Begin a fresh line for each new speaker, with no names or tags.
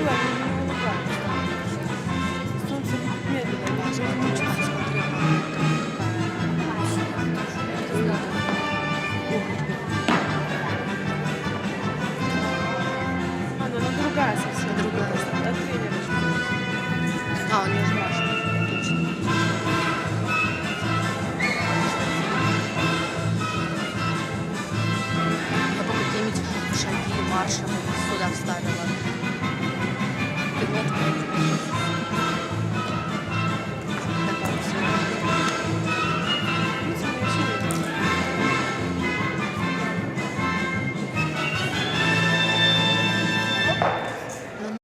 давай, не улыбайся. Солнце медленно.
Даже не смотрела.
Она другая совсем.
Другая.
От тренера.
А, у нее